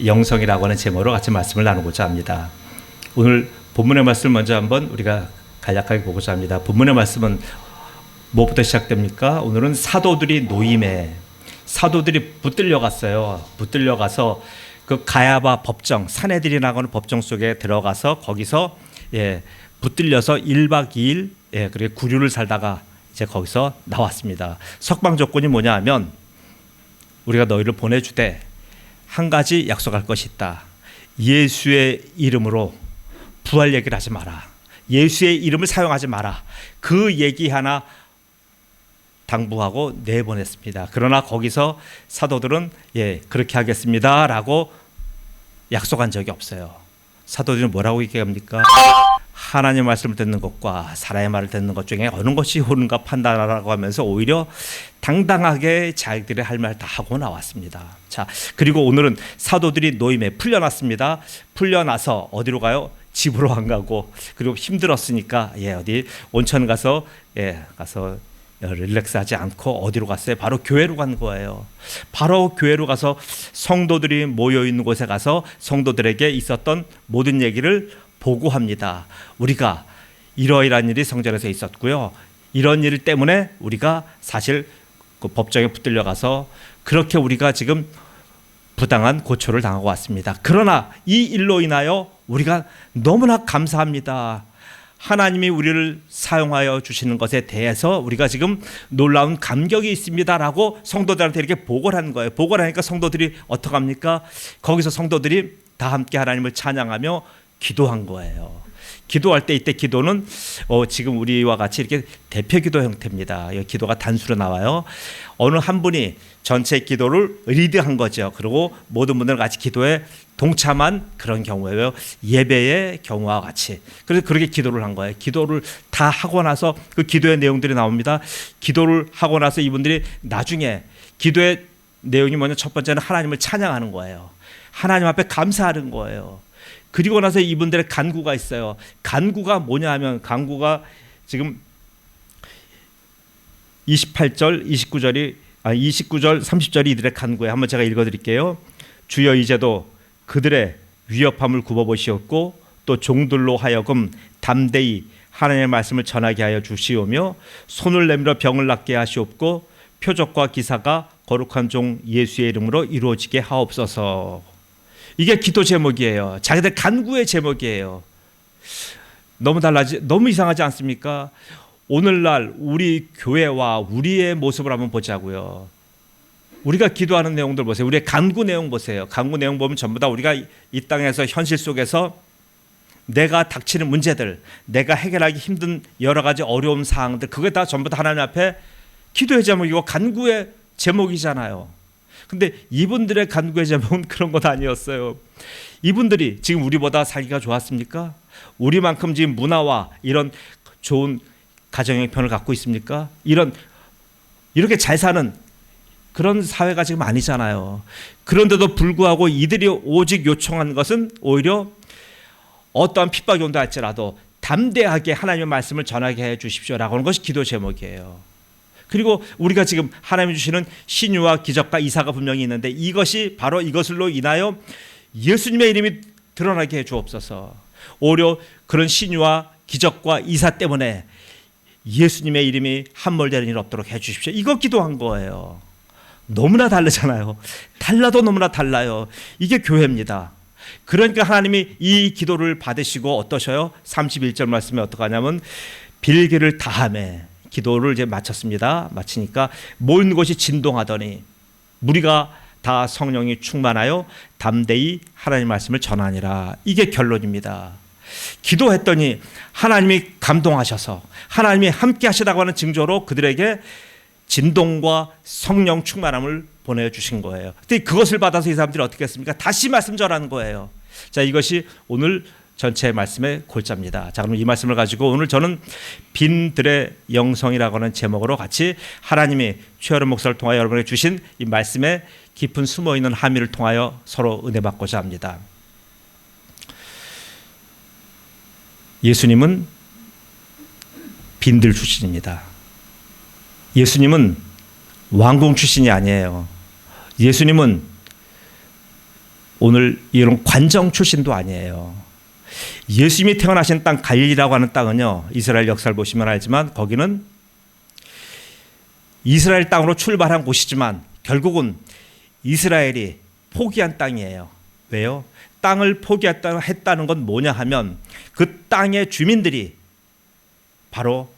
영성이라고 하는 제목으로 같이 말씀을 나누고자 합니다. 오늘 본문의 말씀을 먼저 한번 우리가 간략하게 보고자 합니다. 본문의 말씀은 무엇부터 시작됩니까? 오늘은 사도들이 노임에 사도들이 붙들려 갔어요. 붙들려 가서 그 가야바 법정, 사내들이라고 하는 법정 속에 들어가서 거기서 붙들려서 1박 2일 그리고 구류를 살다가 이제 거기서 나왔습니다. 석방 조건이 뭐냐 하면 우리가 너희를 보내주되 한 가지 약속할 것이 있다. 예수의 이름으로 부활 얘기를 하지 마라. 예수의 이름을 사용하지 마라. 그 얘기 하나 당부하고 내보냈습니다. 그러나 거기서 사도들은 그렇게 하겠습니다 라고 약속한 적이 없어요. 사도들은 뭐라고 얘기합니까? 하나님의 말씀을 듣는 것과 사람의 말을 듣는 것 중에 어느 것이 옳은가 판단하라고 하면서 오히려 당당하게 자기들의 할 말 다 하고 나왔습니다. 자, 그리고 오늘은 사도들이 노임에 풀려났습니다. 풀려나서 어디로 가요? 집으로 안 가고, 그리고 힘들었으니까 어디 온천 가서 릴렉스하지 않고 어디로 갔어요? 바로 교회로 간 거예요. 바로 교회로 가서 성도들이 모여 있는 곳에 가서 성도들에게 있었던 모든 얘기를 보고합니다. 우리가 이러이러한 일이 성전에서 있었고요. 이런 일 때문에 우리가 사실 그 법정에 붙들려 가서 그렇게 우리가 지금 부당한 고초를 당하고 왔습니다. 그러나 이 일로 인하여 우리가 너무나 감사합니다. 하나님이 우리를 사용하여 주시는 것에 대해서 우리가 지금 놀라운 감격이 있습니다라고 성도들한테 이렇게 보고를 한 거예요. 보고를 하니까 성도들이 어떡합니까? 거기서 성도들이 다 함께 하나님을 찬양하며 기도한 거예요. 기도할 때 이때 기도는 지금 우리와 같이 이렇게 대표 기도 형태입니다. 기도가 단수로 나와요. 어느 한 분이 전체 기도를 리드한 거죠. 그리고 모든 분들 같이 기도에 동참한 그런 경우예요. 예배의 경우와 같이. 그래서 그렇게 기도를 한 거예요. 기도를 다 하고 나서 그 기도의 내용들이 나옵니다. 기도를 하고 나서 이분들이 나중에 기도의 내용이 뭐냐, 첫 번째는 하나님을 찬양하는 거예요. 하나님 앞에 감사하는 거예요. 그리고 나서 이분들의 간구가 있어요. 간구가 뭐냐 하면, 간구가 지금 28절, 29절, 30절이 이들의 간구예요. 한번 제가 읽어드릴게요. 주여 이제도 그들의 위협함을 굽어보시었고 또 종들로 하여금 담대히 하나님의 말씀을 전하게 하여 주시오며 손을 내밀어 병을 낫게 하시옵고 표적과 기사가 거룩한 종 예수의 이름으로 이루어지게 하옵소서. 이게 기도 제목이에요. 자기들 간구의 제목이에요. 너무 이상하지 않습니까? 오늘날 우리 교회와 우리의 모습을 한번 보자고요. 우리가 기도하는 내용들 보세요. 우리의 간구 내용 보세요. 간구 내용 보면 전부 다 우리가 이 땅에서 현실 속에서 내가 닥치는 문제들, 내가 해결하기 힘든 여러 가지 어려운 사항들, 그게 다 전부 다 하나님 앞에 기도의 제목이고 간구의 제목이잖아요. 근데 이분들의 간구의 제목은 그런 것 아니었어요. 이분들이 지금 우리보다 살기가 좋았습니까? 우리만큼 지금 문화와 이런 좋은 가정 형편을 갖고 있습니까? 이렇게 잘 사는 그런 사회가 지금 아니잖아요. 그런데도 불구하고 이들이 오직 요청한 것은 오히려 어떠한 핍박이 온다 할지라도 담대하게 하나님의 말씀을 전하게 해 주십시오라고 하는 것이 기도 제목이에요. 그리고 우리가 지금 하나님이 주시는 신유와 기적과 이사가 분명히 있는데 이것이 바로 이것으로 인하여 예수님의 이름이 드러나게 해 주옵소서. 오히려 그런 신유와 기적과 이사 때문에 예수님의 이름이 함몰되는 일 없도록 해 주십시오. 이거 기도한 거예요. 너무나 다르잖아요. 달라도 너무나 달라요. 이게 교회입니다. 그러니까 하나님이 이 기도를 받으시고 어떠셔요? 31절 말씀에 어떻게 하냐면 빌기를 다하매 기도를 이제 마쳤습니다. 마치니까 모든 곳이 진동하더니 무리가 다 성령이 충만하여 담대히 하나님의 말씀을 전하니라. 이게 결론입니다. 기도했더니 하나님이 감동하셔서 하나님이 함께 하시다고 하는 징조로 그들에게 진동과 성령 충만함을 보내주신 거예요. 근데 그것을 받아서 이 사람들이 어떻게 했습니까? 다시 말씀 전하는 거예요. 자, 이것이 오늘 전체 말씀의 골자입니다. 자, 그럼 이 말씀을 가지고 오늘 저는 빈들의 영성이라고 하는 제목으로 같이 하나님이 최어른 목사를 통하여 여러분에게 주신 이 말씀에 깊은 숨어있는 함의를 통하여 서로 은혜 받고자 합니다. 예수님은 빈들 출신입니다. 예수님은 왕궁 출신이 아니에요. 예수님은 오늘 이런 관정 출신도 아니에요. 예수님이 태어나신 땅 갈릴리라고 하는 땅은요, 이스라엘 역사를 보시면 알지만 거기는 이스라엘 땅으로 출발한 곳이지만 결국은 이스라엘이 포기한 땅이에요. 왜요? 땅을 포기했다는 건 뭐냐 하면 그 땅의 주민들이 바로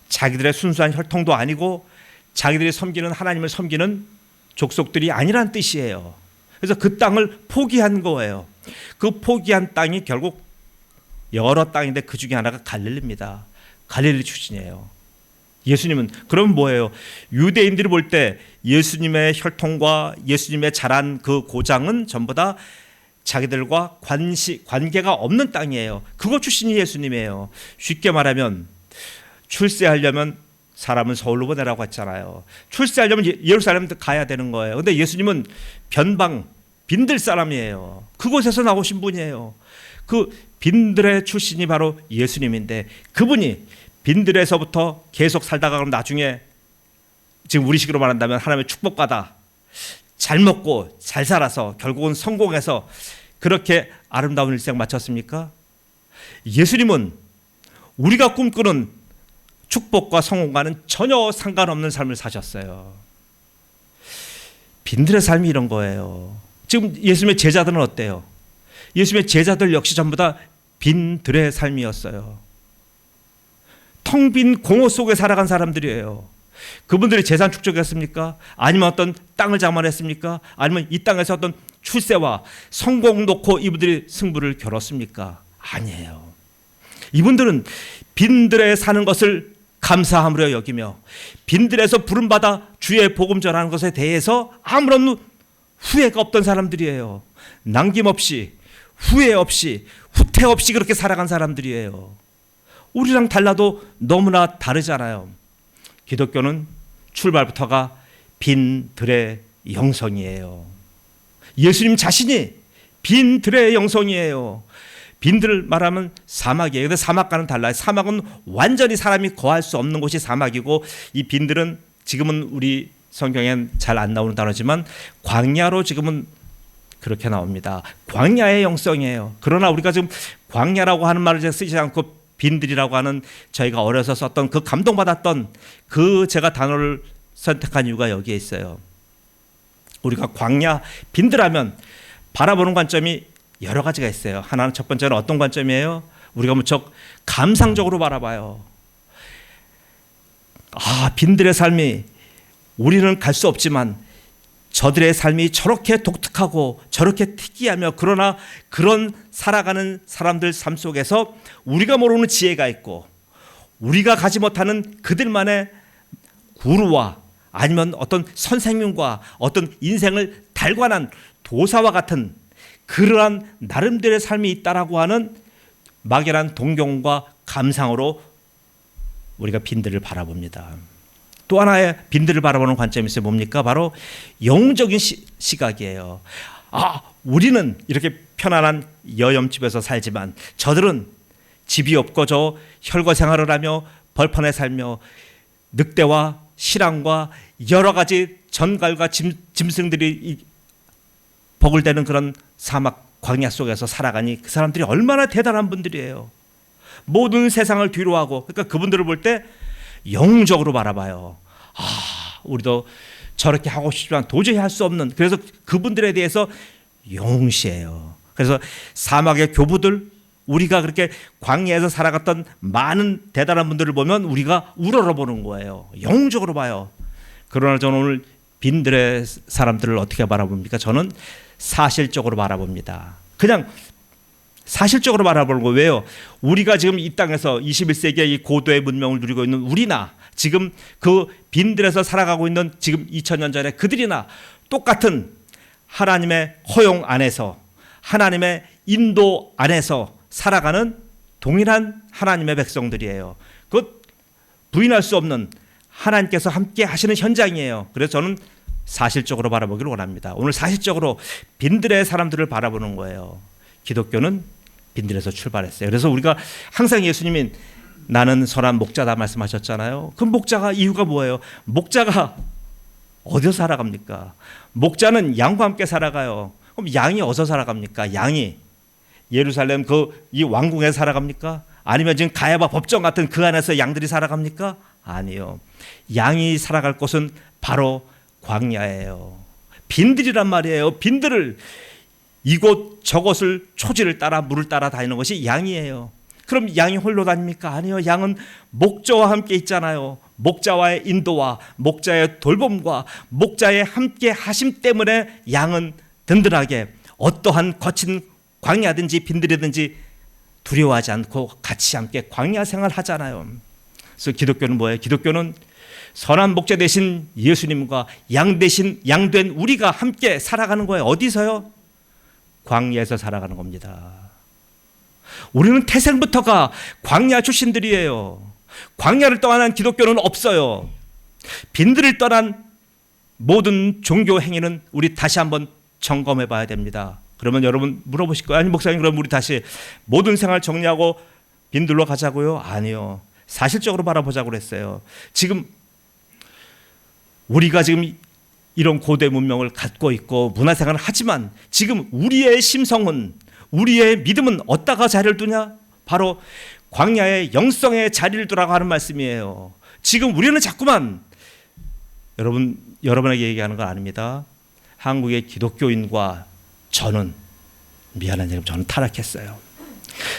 자기들의 순수한 혈통도 아니고 자기들이 섬기는 하나님을 섬기는 족속들이 아니란 뜻이에요. 그래서 그 땅을 포기한 거예요. 그 포기한 땅이 결국 여러 땅인데 그 중에 하나가 갈릴리입니다. 갈릴리 출신이에요. 예수님은 그럼 뭐예요? 유대인들이 볼 때 예수님의 혈통과 예수님의 자란 그 고장은 전부 다 자기들과 관계가 없는 땅이에요. 그거 출신이 예수님이에요. 쉽게 말하면 출세하려면 사람은 서울로 보내라고 했잖아요. 출세하려면 예루살렘 가야 되는 거예요. 그런데 예수님은 변방 빈들 사람이에요. 그곳에서 나오신 분이에요. 그 빈들의 출신이 바로 예수님인데 그분이 빈들에서부터 계속 살다가 그럼 나중에 지금 우리식으로 말한다면 하나님의 축복받아 잘 먹고 잘 살아서 결국은 성공해서 그렇게 아름다운 일생 마쳤습니까? 예수님은 우리가 꿈꾸는 축복과 성공과는 전혀 상관없는 삶을 사셨어요. 빈들의 삶이 이런 거예요. 지금 예수님의 제자들은 어때요? 예수님의 제자들 역시 전부 다 빈들의 삶이었어요. 텅 빈 공허 속에 살아간 사람들이에요. 그분들이 재산 축적했습니까? 아니면 어떤 땅을 장만했습니까? 아니면 이 땅에서 어떤 출세와 성공 놓고 이분들이 승부를 겨뤘습니까? 아니에요. 이분들은 빈들에 사는 것을 감사함으로 여기며 빈들에서 부름받아 주의 복음 전하는 것에 대해서 아무런 후회가 없던 사람들이에요. 남김없이 후회 없이 후퇴 없이 그렇게 살아간 사람들이에요. 우리랑 달라도 너무나 다르잖아요. 기독교는 출발부터가 빈들의 영성이에요. 예수님 자신이 빈들의 영성이에요. 빈들 말하면 사막이에요. 근데 사막과는 달라요. 사막은 완전히 사람이 거할 수 없는 곳이 사막이고 이 빈들은 지금은 우리 성경엔 잘 안 나오는 단어지만 광야로 지금은 그렇게 나옵니다. 광야의 영성이에요. 그러나 우리가 지금 광야라고 하는 말을 쓰지 않고 빈들이라고 하는 저희가 어려서 썼던 그 감동받았던 그 제가 단어를 선택한 이유가 여기에 있어요. 우리가 광야 빈들하면 바라보는 관점이 여러 가지가 있어요. 하나는 첫 번째는 어떤 관점이에요? 우리가 무척 감상적으로 바라봐요. 빈들의 삶이 우리는 갈 수 없지만 저들의 삶이 저렇게 독특하고 저렇게 특이하며 그러나 그런 살아가는 사람들 삶 속에서 우리가 모르는 지혜가 있고 우리가 가지 못하는 그들만의 구루와 아니면 어떤 선생님과 어떤 인생을 달관한 도사와 같은 그러한 나름대로의 삶이 있다라고 하는 막연한 동경과 감상으로 우리가 빈들을 바라봅니다. 또 하나의 빈들을 바라보는 관점이 있어요. 뭡니까? 바로 영적인 시각이에요. 우리는 이렇게 편안한 여염집에서 살지만 저들은 집이 없고 저 혈거 생활을 하며 벌판에 살며 늑대와 실황과 여러 가지 전갈과 짐승들이 버글대는 그런 사막 광야 속에서 살아가니 그 사람들이 얼마나 대단한 분들이에요. 모든 세상을 뒤로하고 그러니까 그분들을 볼 때 영적으로 바라봐요. 우리도 저렇게 하고 싶지만 도저히 할 수 없는 그래서 그분들에 대해서 용시해요. 그래서 사막의 교부들 우리가 그렇게 광야에서 살아갔던 많은 대단한 분들을 보면 우리가 우러러보는 거예요. 영적으로 봐요. 그러나 저는 오늘 빈들의 사람들을 어떻게 바라봅니까? 저는 사실적으로 바라봅니다. 그냥 사실적으로 바라보는 거예요. 왜요? 우리가 지금 이 땅에서 21세기의 이 고도의 문명을 누리고 있는 우리나 지금 그 빈들에서 살아가고 있는 지금 2000년 전에 그들이나 똑같은 하나님의 허용 안에서 하나님의 인도 안에서 살아가는 동일한 하나님의 백성들이에요. 그 부인할 수 없는 하나님께서 함께 하시는 현장이에요. 그래서 저는 사실적으로 바라보기를 원합니다. 오늘 사실적으로 빈들의 사람들을 바라보는 거예요. 기독교는 빈들에서 출발했어요. 그래서 우리가 항상 예수님이 나는 선한 목자다 말씀하셨잖아요. 그 목자가 이유가 뭐예요? 목자가 어디서 살아갑니까? 목자는 양과 함께 살아가요. 그럼 양이 어디서 살아갑니까? 양이 예루살렘 이 왕궁에 살아갑니까? 아니면 지금 가야바 법정 같은 그 안에서 양들이 살아갑니까? 아니요. 양이 살아갈 곳은 바로 광야예요. 빈들이란 말이에요. 빈들을 이곳 저곳을 초지를 따라 물을 따라 다니는 것이 양이에요. 그럼 양이 홀로 다닙니까? 아니요. 양은 목자와 함께 있잖아요. 목자와의 인도와 목자의 돌봄과 목자의 함께 하심 때문에 양은 든든하게 어떠한 거친 광야든지 빈들이든지 두려워하지 않고 같이 함께 광야 생활 하잖아요. 그래서 기독교는 뭐예요? 기독교는 선한 목자 대신 예수님과 양 대신 양된 우리가 함께 살아가는 거예요. 어디서요? 광야에서 살아가는 겁니다. 우리는 태생부터가 광야 출신들이에요. 광야를 떠난 기독교는 없어요. 빈들을 떠난 모든 종교 행위는 우리 다시 한번 점검해 봐야 됩니다. 그러면 여러분 물어보실 거예요. 아니 목사님, 그럼 우리 다시 모든 생활 정리하고 빈들로 가자고요? 아니요. 사실적으로 바라보자고 그랬어요. 지금 우리가 지금 이런 고대 문명을 갖고 있고 문화생활을 하지만 지금 우리의 심성은, 우리의 믿음은 어디다가 자리를 두냐? 바로 광야의 영성의 자리를 두라고 하는 말씀이에요. 지금 우리는 자꾸만 여러분에게 얘기하는 건 아닙니다. 한국의 기독교인과 저는 미안한 얘기, 저는 타락했어요.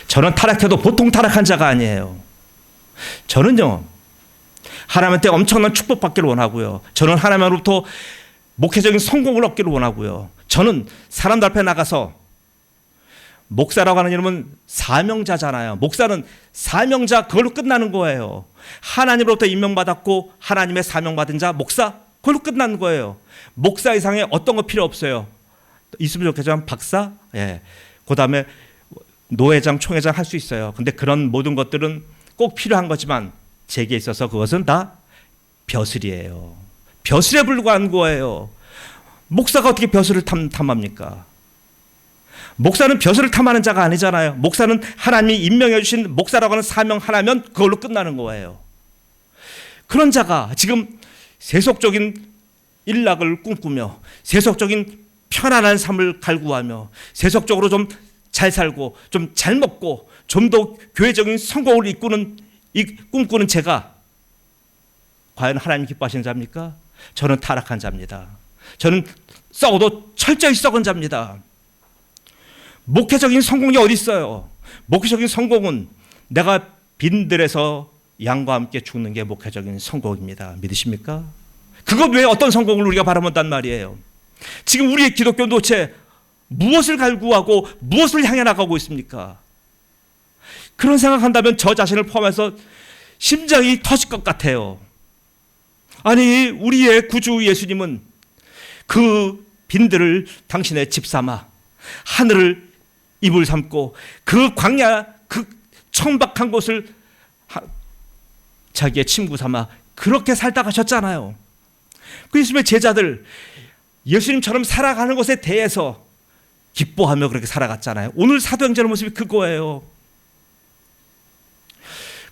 저는 타락해도 보통 타락한 자가 아니에요. 저는요, 하나님한테 엄청난 축복받기를 원하고요. 저는 하나님으로부터 목회적인 성공을 얻기를 원하고요. 저는 사람들 앞에 나가서, 목사라고 하는 이름은 사명자잖아요. 목사는 사명자, 그걸로 끝나는 거예요. 하나님으로부터 임명받았고 하나님의 사명받은 자 목사, 그걸로 끝나는 거예요. 목사 이상의 어떤 거 필요 없어요. 있으면 좋겠지만 박사, 그 다음에 노회장, 총회장 할 수 있어요. 근데 그런 모든 것들은 꼭 필요한 거지만 제게 있어서 그것은 다 벼슬이에요. 벼슬에 불과한 거예요. 목사가 어떻게 벼슬을 탐합니까? 목사는 벼슬을 탐하는 자가 아니잖아요. 목사는 하나님이 임명해 주신 목사라고 하는 사명 하나면 그걸로 끝나는 거예요. 그런 자가 지금 세속적인 일락을 꿈꾸며 세속적인 편안한 삶을 갈구하며 세속적으로 좀 잘 살고 좀 잘 먹고 좀 더 교회적인 성공을 꿈꾸는 제가 과연 하나님 기뻐하시는 자입니까? 저는 타락한 자입니다. 저는 썩어도 철저히 썩은 자입니다. 목회적인 성공이 어디 있어요? 목회적인 성공은 내가 빈들에서 양과 함께 죽는 게 목회적인 성공입니다. 믿으십니까? 그것 외에 어떤 성공을 우리가 바라본단 말이에요. 지금 우리의 기독교는 도대체 무엇을 갈구하고 무엇을 향해 나가고 있습니까? 그런 생각한다면 저 자신을 포함해서 심장이 터질 것 같아요. 아니, 우리의 구주 예수님은 그 빈들을 당신의 집 삼아 하늘을 이불 삼고 그 광야, 그 청박한 곳을 자기의 침구 삼아 그렇게 살다 가셨잖아요. 그 예수님의 제자들 예수님처럼 살아가는 것에 대해서 기뻐하며 그렇게 살아갔잖아요. 오늘 사도행전의 모습이 그거예요.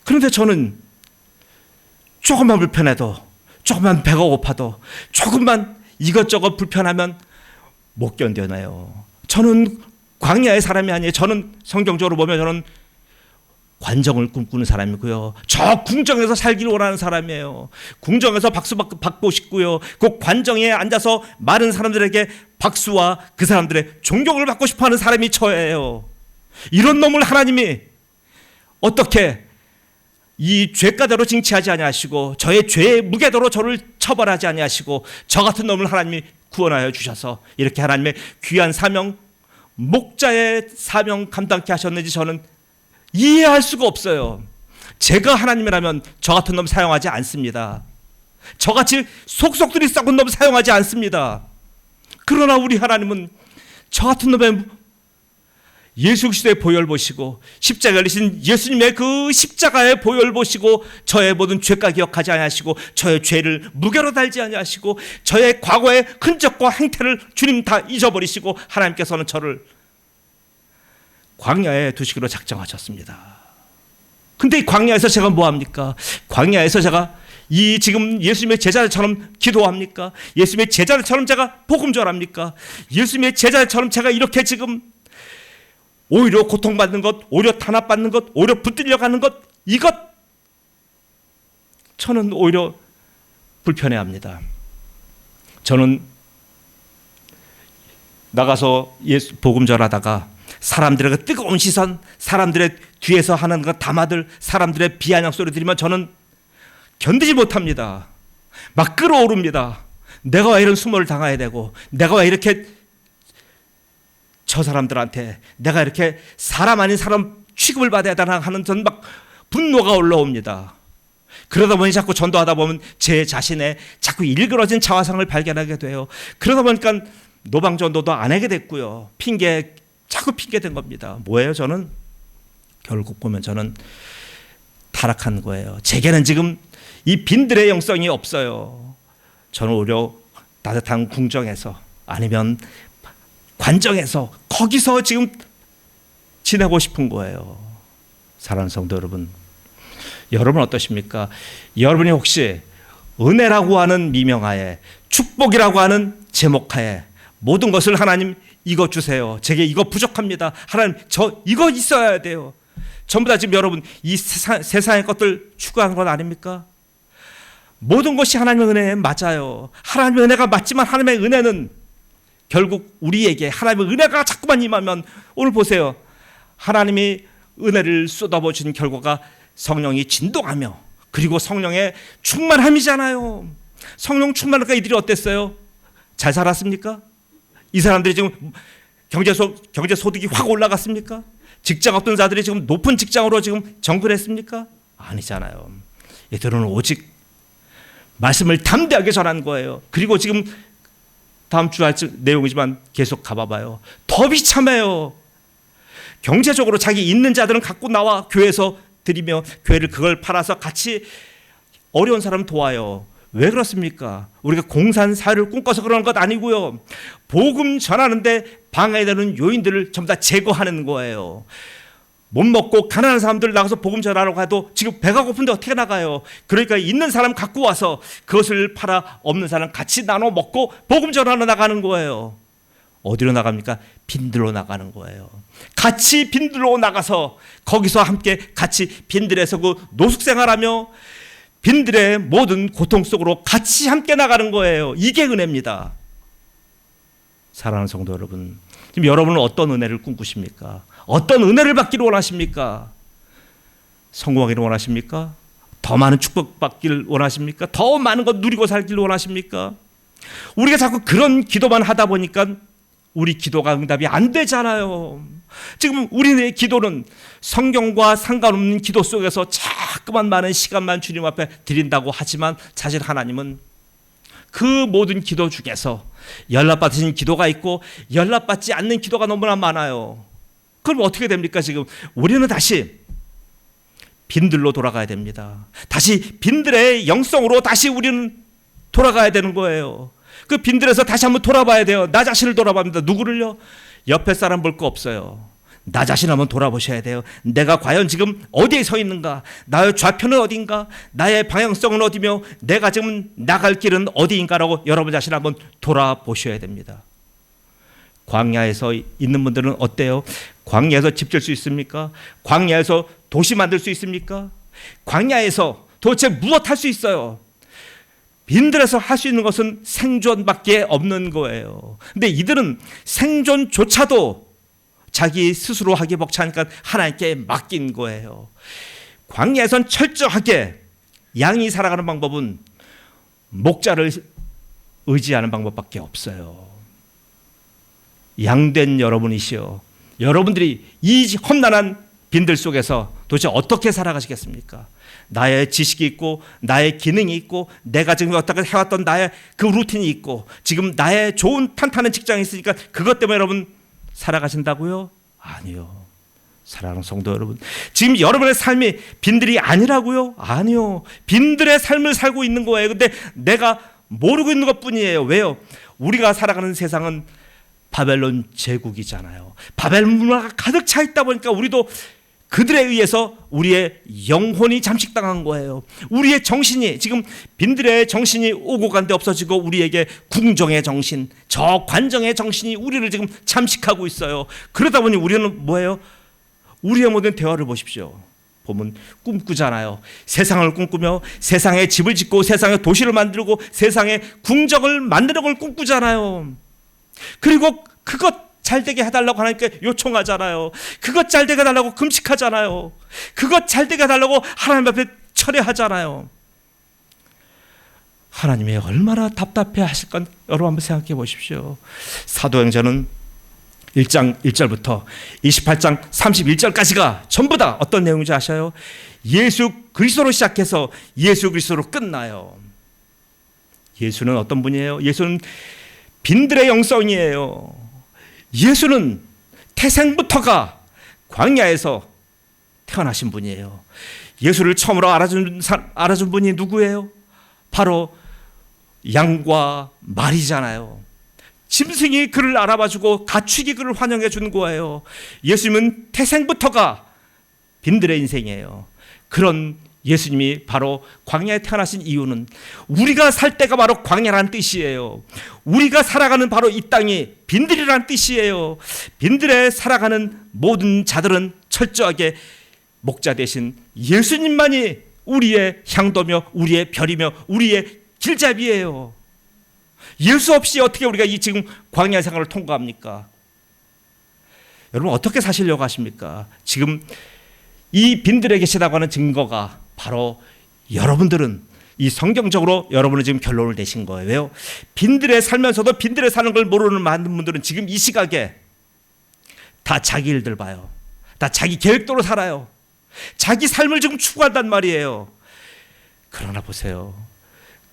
그런데 저는 조금만 불편해도, 조금만 배가 고파도, 조금만 이것저것 불편하면 못 견뎌내요. 저는 광야의 사람이 아니에요. 저는 성경적으로 보면 저는 관정을 꿈꾸는 사람이고요. 저 궁정에서 살기를 원하는 사람이에요. 궁정에서 박수 받고 싶고요. 그 관정에 앉아서 많은 사람들에게 박수와 그 사람들의 존경을 받고 싶어하는 사람이 저예요. 이런 놈을 하나님이 어떻게 이 죄가대로 징치하지 아니하시고 저의 죄의 무게대로 저를 처벌하지 아니하시고 저 같은 놈을 하나님이 구원하여 주셔서 이렇게 하나님의 귀한 사명, 목자의 사명 감당케 하셨는지 저는 이해할 수가 없어요. 제가 하나님이라면 저 같은 놈 사용하지 않습니다. 저같이 속속들이 썩은 놈 사용하지 않습니다. 그러나 우리 하나님은 저 같은 놈의 예수 그리스도의 보혈 보시고 십자가에 걸리신 예수님의 그 십자가의 보혈 보시고 저의 모든 죄가 기억하지 아니하시고 저의 죄를 무게로 달지 아니하시고 저의 과거의 흔적과 행태를 주님 다 잊어버리시고 하나님께서는 저를 광야에 두시기로 작정하셨습니다. 근데 이 광야에서 제가 뭐합니까? 광야에서 제가 이 지금 예수님의 제자들처럼 기도합니까? 예수님의 제자들처럼 제가 복음 전합니까? 예수님의 제자들처럼 제가 이렇게 지금 오히려 고통받는 것, 오히려 탄압받는 것, 오히려 붙들려 가는 것, 이것 저는 오히려 불편해합니다. 저는 나가서 예수 복음 전하다가 사람들의 그 뜨거운 시선, 사람들의 뒤에서 하는 그 담화들, 사람들의 비아냥 소리 들으면 저는 견디지 못합니다. 막 끌어오릅니다. 내가 왜 이런 수모를 당해야 되고, 내가 왜 이렇게 저 사람들한테 내가 이렇게 사람 아닌 사람 취급을 받아야 되나 하는 전 막 분노가 올라옵니다. 그러다 보니 자꾸 전도하다 보면 제 자신의 자꾸 일그러진 자화상을 발견하게 돼요. 그러다 보니까 노방전도도 안 하게 됐고요. 자꾸 핑계댄 겁니다. 뭐예요? 저는 결국 보면 저는 타락한 거예요. 제게는 지금 이 빈들의 영성이 없어요. 저는 오히려 따뜻한 궁정에서 아니면 관정에서 거기서 지금 지내고 싶은 거예요. 사랑하는 성도 여러분, 여러분 어떠십니까? 여러분이 혹시 은혜라고 하는 미명하에, 축복이라고 하는 제목하에 모든 것을 하나님 이거 주세요, 제게 이거 부족합니다, 하나님 저 이거 있어야 돼요, 전부 다 지금 여러분 이 세상의 것들 추구하는 건 아닙니까? 모든 것이 하나님의 은혜 맞아요. 하나님의 은혜가 맞지만 하나님의 은혜는 결국 우리에게 하나님의 은혜가 자꾸만 임하면, 오늘 보세요, 하나님이 은혜를 쏟아부으신 결과가 성령이 진동하며 그리고 성령의 충만함이잖아요. 성령 충만하니까 이들이 어땠어요? 잘 살았습니까? 이 사람들이 지금 경제 소득이 확 올라갔습니까? 직장 없던 자들이 지금 높은 직장으로 지금 정글했습니까? 아니잖아요. 이들은 오직 말씀을 담대하게 전한 거예요. 그리고 지금 다음 주 할 내용이지만 계속 가봐봐요. 더 비참해요. 경제적으로 자기 있는 자들은 갖고 나와 교회에서 드리며 교회를 그걸 팔아서 같이 어려운 사람 도와요. 왜 그렇습니까? 우리가 공산사회를 꿈꿔서 그러는 것 아니고요. 복음 전하는데 방해되는 요인들을 전부 다 제거하는 거예요. 못 먹고 가난한 사람들 나가서 복음 전하라고 해도 지금 배가 고픈데 어떻게 나가요? 그러니까 있는 사람 갖고 와서 그것을 팔아 없는 사람 같이 나눠 먹고 복음 전하러 나가는 거예요. 어디로 나갑니까? 빈들로 나가는 거예요. 같이 빈들로 나가서 거기서 함께 같이 빈들에서 그 노숙생활하며 빈들의 모든 고통 속으로 같이 함께 나가는 거예요. 이게 은혜입니다. 사랑하는 성도 여러분, 지금 여러분은 어떤 은혜를 꿈꾸십니까? 어떤 은혜를 받기를 원하십니까? 성공하기를 원하십니까? 더 많은 축복받기를 원하십니까? 더 많은 것 누리고 살기를 원하십니까? 우리가 자꾸 그런 기도만 하다 보니까 우리 기도가 응답이 안 되잖아요. 지금 우리의 기도는 성경과 상관없는 기도 속에서 자꾸만 많은 시간만 주님 앞에 드린다고 하지만 사실 하나님은 그 모든 기도 중에서 연락받으신 기도가 있고 연락받지 않는 기도가 너무나 많아요. 그럼 어떻게 됩니까? 지금 우리는 다시 빈들로 돌아가야 됩니다. 다시 빈들의 영성으로 다시 우리는 돌아가야 되는 거예요. 그 빈들에서 다시 한번 돌아봐야 돼요. 나 자신을 돌아봅니다. 누구를요? 옆에 사람 볼 거 없어요. 나 자신 한번 돌아보셔야 돼요. 내가 과연 지금 어디에 서 있는가? 나의 좌표는 어딘가? 나의 방향성은 어디며 내가 지금 나갈 길은 어디인가라고 여러분 자신 한번 돌아보셔야 됩니다. 광야에서 있는 분들은 어때요? 광야에서 집 질 수 있습니까? 광야에서 도시 만들 수 있습니까? 광야에서 도대체 무엇 할 수 있어요? 빈들에서 할 수 있는 것은 생존밖에 없는 거예요. 근데 이들은 생존조차도 자기 스스로 하기 벅차니까 하나님께 맡긴 거예요. 광야에선 철저하게 양이 살아가는 방법은 목자를 의지하는 방법밖에 없어요. 양된 여러분이시여, 여러분들이 이 험난한 빈들 속에서 도대체 어떻게 살아가시겠습니까? 나의 지식이 있고 나의 기능이 있고 내가 지금 어떻게 해왔던 나의 그 루틴이 있고 지금 나의 좋은 탄탄한 직장이 있으니까 그것 때문에 여러분 살아가신다고요? 아니요. 사랑하는 성도 여러분, 지금 여러분의 삶이 빈들이 아니라고요? 아니요. 빈들의 삶을 살고 있는 거예요. 근데 내가 모르고 있는 것뿐이에요. 왜요? 우리가 살아가는 세상은 바벨론 제국이잖아요. 바벨 문화가 가득 차 있다 보니까 우리도 그들에 의해서 우리의 영혼이 잠식당한 거예요. 우리의 정신이 지금 빈들의 정신이 오고 간데 없어지고 우리에게 궁정의 정신, 저 관정의 정신이 우리를 지금 잠식하고 있어요. 그러다 보니 우리는 뭐예요? 우리의 모든 대화를 보십시오. 보면 꿈꾸잖아요. 세상을 꿈꾸며 세상에 집을 짓고 세상에 도시를 만들고 세상에 궁정을 만드는 걸 꿈꾸잖아요. 그리고 그것 잘 되게 해달라고 하나님께 요청하잖아요. 그것 잘 되게 해달라고 금식하잖아요. 그것 잘 되게 해달라고 하나님 앞에 철회하잖아요. 하나님이 얼마나 답답해 하실 건 여러분 한번 생각해 보십시오. 사도행전은 1장 1절부터 28장 31절까지가 전부 다 어떤 내용인지 아셔요? 예수 그리스도로 시작해서 예수 그리스도로 끝나요. 예수는 어떤 분이에요? 예수는 빈들의 영성이에요. 예수는 태생부터가 광야에서 태어나신 분이에요. 예수를 처음으로 알아준 분이 누구예요? 바로 양과 말이잖아요. 짐승이 그를 알아봐주고 가축이 그를 환영해 준 거예요. 예수님은 태생부터가 빈들의 인생이에요. 그런 예수님이 바로 광야에 태어나신 이유는 우리가 살 때가 바로 광야라는 뜻이에요. 우리가 살아가는 바로 이 땅이 빈들이라는 뜻이에요. 빈들에 살아가는 모든 자들은 철저하게 목자 대신 예수님만이 우리의 향도며 우리의 별이며 우리의 길잡이예요. 예수 없이 어떻게 우리가 이 지금 광야 생활을 통과합니까? 여러분 어떻게 사시려고 하십니까? 지금 이 빈들에 계시다고 하는 증거가 바로 여러분들은 이 성경적으로 여러분은 지금 결론을 내신 거예요. 왜요? 빈들에 살면서도 빈들에 사는 걸 모르는 많은 분들은 지금 이 시각에 다 자기 일들 봐요. 다 자기 계획대로 살아요. 자기 삶을 지금 추구한단 말이에요. 그러나 보세요.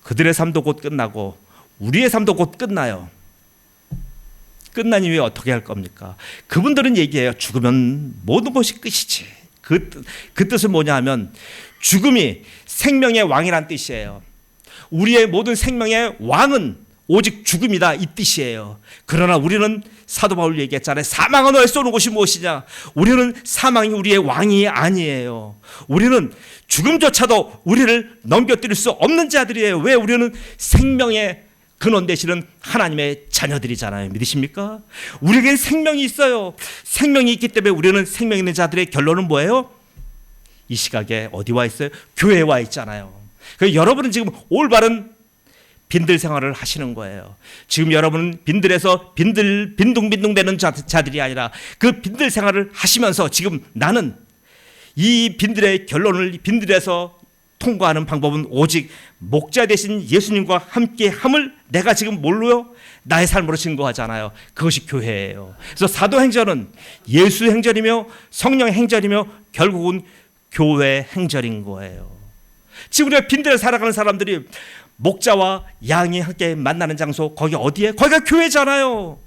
그들의 삶도 곧 끝나고 우리의 삶도 곧 끝나요. 끝난 이후에 어떻게 할 겁니까? 그분들은 얘기해요. 죽으면 모든 것이 끝이지. 그 뜻은 뭐냐 하면 죽음이 생명의 왕이란 뜻이에요. 우리의 모든 생명의 왕은 오직 죽음이다 이 뜻이에요. 그러나 우리는 사도 바울 얘기했잖아요. 사망은 왜 쏘는 곳이 무엇이냐? 우리는 사망이 우리의 왕이 아니에요. 우리는 죽음조차도 우리를 넘겨뜨릴 수 없는 자들이에요. 왜? 우리는 생명의 근원 되시는 하나님의 자녀들이잖아요. 믿으십니까? 우리에겐 생명이 있어요. 생명이 있기 때문에 우리는 생명 있는 자들의 결론은 뭐예요? 이 시각에 어디 와 있어요? 교회에 와 있잖아요. 그래서 여러분은 지금 올바른 빈들 생활을 하시는 거예요. 지금 여러분은 빈들에서 빈둥빈둥 되는 자들이 아니라 그 빈들 생활을 하시면서 지금 나는 이 빈들의 결론을 빈들에서 통과하는 방법은 오직 목자 되신 예수님과 함께 함을 내가 지금 뭘로요? 나의 삶으로 증거하잖아요. 그것이 교회예요. 그래서 사도행전은 예수 행전이며 성령 행전이며 결국은 교회 행전인 거예요. 지금 우리가 빈들에 살아가는 사람들이 목자와 양이 함께 만나는 장소 거기 어디에? 거기가 교회잖아요.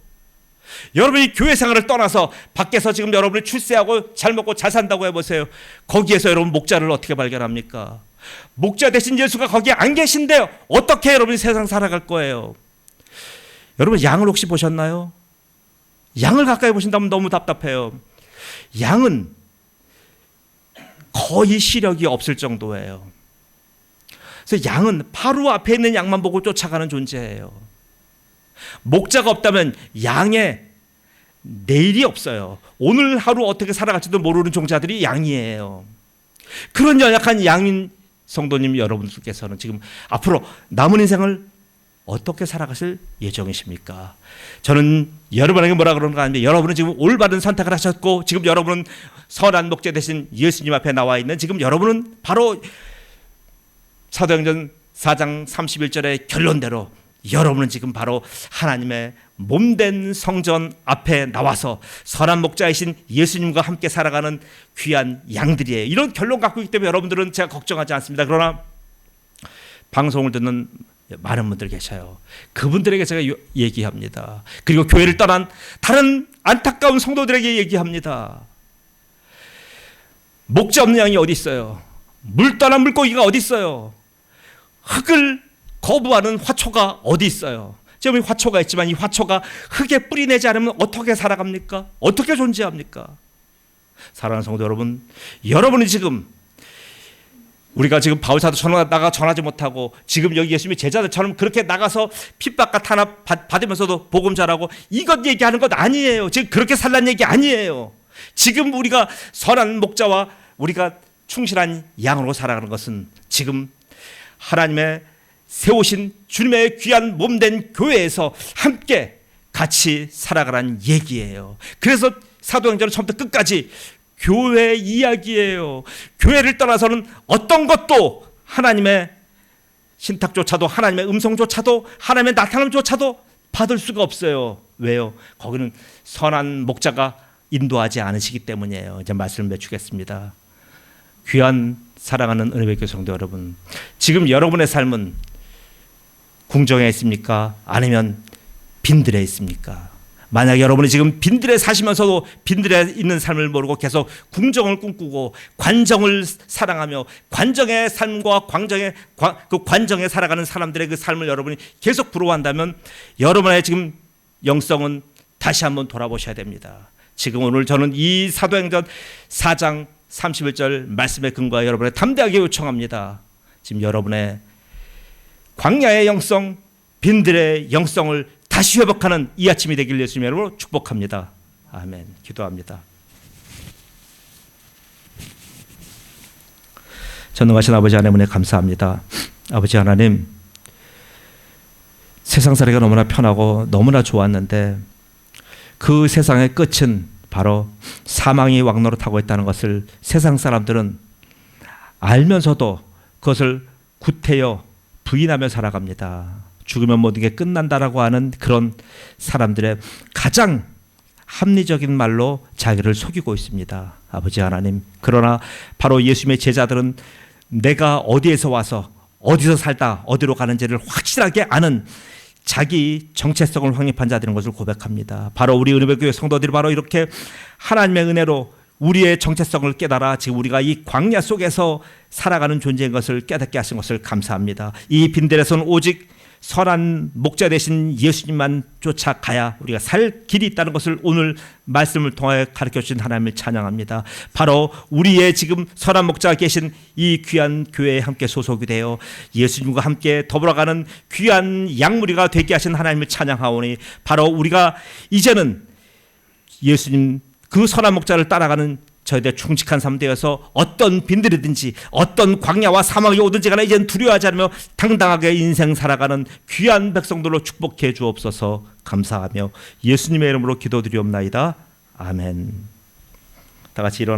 여러분이 교회 생활을 떠나서 밖에서 지금 여러분이 출세하고 잘 먹고 잘 산다고 해보세요. 거기에서 여러분 목자를 어떻게 발견합니까? 목자 대신 예수가 거기에 안 계신데요. 어떻게 여러분이 세상 살아갈 거예요? 여러분 양을 혹시 보셨나요? 양을 가까이 보신다면 너무 답답해요. 양은 거의 시력이 없을 정도예요. 그래서 양은 바로 앞에 있는 양만 보고 쫓아가는 존재예요. 목자가 없다면 양의 내일이 없어요. 오늘 하루 어떻게 살아갈지도 모르는 종자들이 양이에요. 그런 연약한 양인 성도님 여러분들께서는 지금 앞으로 남은 인생을 어떻게 살아가실 예정이십니까? 저는 여러분에게 뭐라 그러는 거 아닌데 여러분은 지금 올바른 선택을 하셨고 지금 여러분은 선한 목자 되신 예수님 앞에 나와 있는 지금 여러분은 바로 사도행전 4장 31절의 결론대로 여러분은 지금 바로 하나님의 몸된 성전 앞에 나와서 선한 목자이신 예수님과 함께 살아가는 귀한 양들이에요. 이런 결론 갖고 있기 때문에 여러분들은 제가 걱정하지 않습니다. 그러나 방송을 듣는 많은 분들 계셔요. 그분들에게 제가 얘기합니다. 그리고 교회를 떠난 다른 안타까운 성도들에게 얘기합니다. 목자 없는 양이 어디 있어요? 물 떠난 물고기가 어디 있어요? 흙을 거부하는 화초가 어디 있어요? 지금 화초가 있지만 이 화초가 흙에 뿌리 내지 않으면 어떻게 살아갑니까? 어떻게 존재합니까? 사랑하는 성도 여러분, 여러분이 지금 우리가 지금 바울사도 나가 전하지 못하고 지금 여기 예수님의 제자들처럼 그렇게 나가서 핍박과 탄압 받으면서도 복음 전하고 이것 얘기하는 것 아니에요. 지금 그렇게 살란 얘기 아니에요. 지금 우리가 선한 목자와 우리가 충실한 양으로 살아가는 것은 지금 하나님의 세우신 주님의 귀한 몸된 교회에서 함께 같이 살아가라는 얘기예요. 그래서 사도행전은 처음부터 끝까지 교회 이야기예요. 교회를 떠나서는 어떤 것도 하나님의 신탁조차도 하나님의 음성조차도 하나님의 나타남조차도 받을 수가 없어요. 왜요? 거기는 선한 목자가 인도하지 않으시기 때문이에요. 이제 말씀을 맺추겠습니다. 귀한 사랑하는 은혜백교 성도 여러분, 지금 여러분의 삶은 궁정에 있습니까? 아니면 빈들에 있습니까? 만약 여러분이 지금 빈들에 사시면서도 빈들에 있는 삶을 모르고 계속 궁정을 꿈꾸고 관정을 사랑하며 관정의 삶과 그 관정에 살아가는 사람들의 그 삶을 여러분이 계속 부러워한다면 여러분의 지금 영성은 다시 한번 돌아보셔야 됩니다. 지금 오늘 저는 이 사도행전 4장 31절 말씀에 근거하여 여러분의 담대하게 요청합니다. 지금 여러분의 광야의 영성, 빈들의 영성을 다시 회복하는 이 아침이 되길 예수님의 이름으로 축복합니다. 아멘. 기도합니다. 전능하신 아버지 하나님 은혜 감사합니다. 아버지 하나님, 세상살이가 너무나 편하고 너무나 좋았는데 그 세상의 끝은 바로 사망이 왕노릇하고 있다는 것을 세상 사람들은 알면서도 그것을 구태여 부인하며 살아갑니다. 죽으면 모든 게 끝난다라고 하는 그런 사람들의 가장 합리적인 말로 자기를 속이고 있습니다. 아버지 하나님, 그러나 바로 예수님의 제자들은 내가 어디에서 와서 어디서 살다 어디로 가는지를 확실하게 아는 자기 정체성을 확립한 자들인 것을 고백합니다. 바로 우리 은혜교회 성도들이 바로 이렇게 하나님의 은혜로 우리의 정체성을 깨달아 지금 우리가 이 광야 속에서 살아가는 존재인 것을 깨닫게 하신 것을 감사합니다. 이 빈들에서는 오직 선한 목자 되신 예수님만 쫓아가야 우리가 살 길이 있다는 것을 오늘 말씀을 통하여 가르쳐 주신 하나님을 찬양합니다. 바로 우리의 지금 선한 목자가 계신 이 귀한 교회에 함께 소속이 되어 예수님과 함께 더불어가는 귀한 양무리가 되게 하신 하나님을 찬양하오니 바로 우리가 이제는 예수님 그 선한 목자를 따라가는 저희들 충직한 삶 되어서 어떤 빈들이든지 어떤 광야와 사막이 오든지 간에 이제는 두려워하지 않으며 당당하게 인생 살아가는 귀한 백성들로 축복해 주옵소서. 감사하며 예수님의 이름으로 기도드리옵나이다. 아멘. 다 같이 일어나